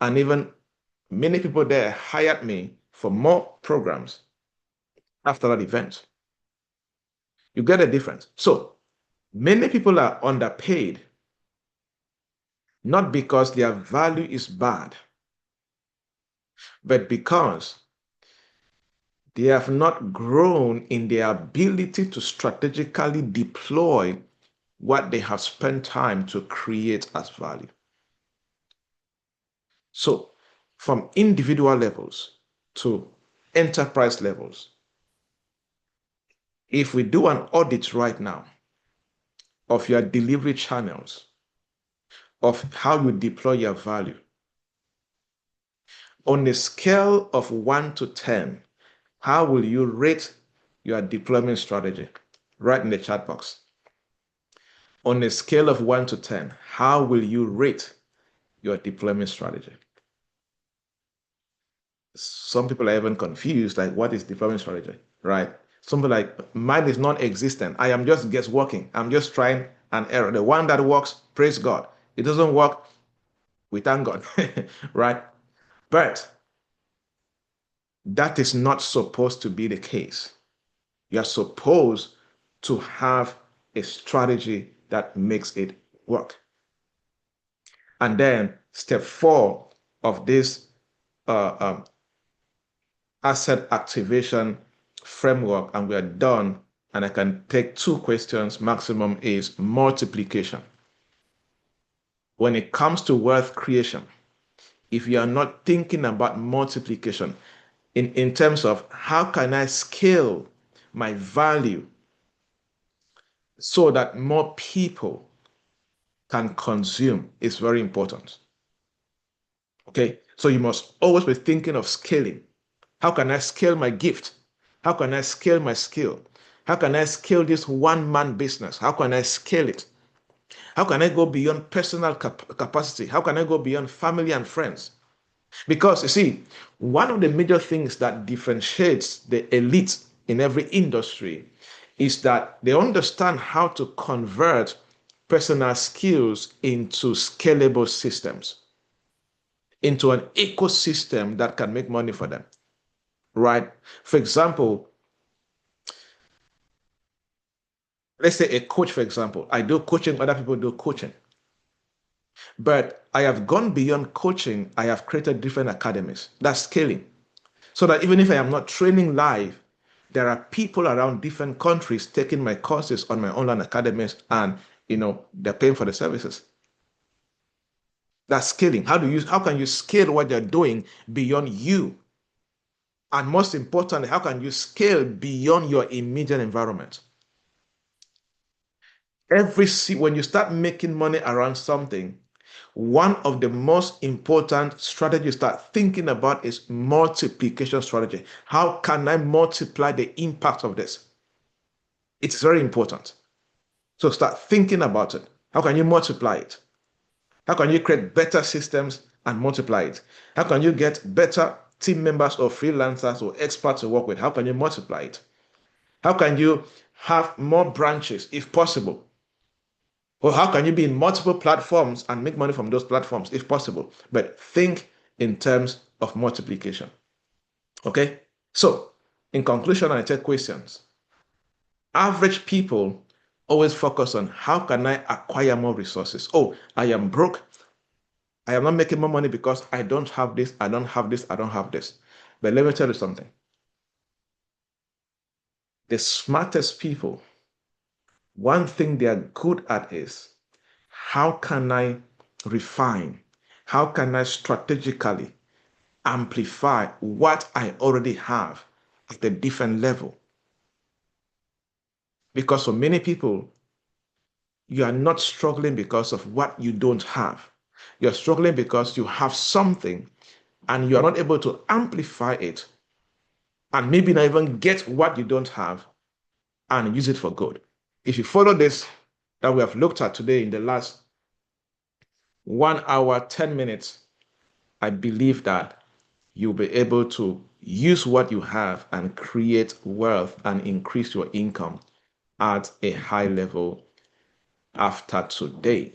and even many people there hired me for more programs after that event. You get a difference. So many people are underpaid, not because their value is bad, but because they have not grown in their ability to strategically deploy what they have spent time to create as value. So, from individual levels to enterprise levels, if we do an audit right now of your delivery channels, of how you deploy your value, on a scale of 1 to 10, how will you rate your deployment strategy? Right in the chat box. On a scale of 1 to 10, how will you rate your deployment strategy? Some people are even confused, like, what is deployment strategy, right? Some people like, mine is non-existent. I am just guessworking. I'm just trying an error. The one that works, praise God. It doesn't work, we thank God, right? But that is not supposed to be the case. You're supposed to have a strategy that makes it work. And then step 4 of this asset activation framework, and we are done, and I can take 2 questions maximum, is multiplication. When it comes to wealth creation, if you are not thinking about multiplication in terms of how can I scale my value so that more people can consume, is very important. Okay, so you must always be thinking of scaling. How can I scale my gift? How can I scale my skill? How can I scale this one-man business? How can I scale it? How can I go beyond personal capacity? How can I go beyond family and friends? Because you see, one of the major things that differentiates the elite in every industry is that they understand how to convert personal skills into scalable systems, into an ecosystem that can make money for them, right? For example, let's say a coach, for example. I do coaching, other people do coaching. But I have gone beyond coaching. I have created different academies. That's scaling. So that even if I am not training live, there are people around different countries taking my courses on my online academies, and they're paying for the services. That's scaling. How can you scale what you're doing beyond you? And most importantly, how can you scale beyond your immediate environment? When you start making money around something, one of the most important strategies you start thinking about is multiplication strategy. How can I multiply the impact of this? It's very important. So start thinking about it. How can you multiply it? How can you create better systems and multiply it? How can you get better team members or freelancers or experts to work with? How can you multiply it? How can you have more branches if possible? Or how can you be in multiple platforms and make money from those platforms if possible? But think in terms of multiplication. Okay? So, in conclusion, I take questions. Average people always focus on how can I acquire more resources? Oh, I am broke. I am not making more money because I don't have this, I don't have this, I don't have this. But let me tell you something. The smartest people, one thing they are good at is how can I refine? How can I strategically amplify what I already have at a different level? Because for many people, you are not struggling because of what you don't have. You're struggling because you have something and you are not able to amplify it and maybe not even get what you don't have and use it for good. If you follow this that we have looked at today in the last 1 hour, 10 minutes, I believe that you'll be able to use what you have and create wealth and increase your income at a high level after today.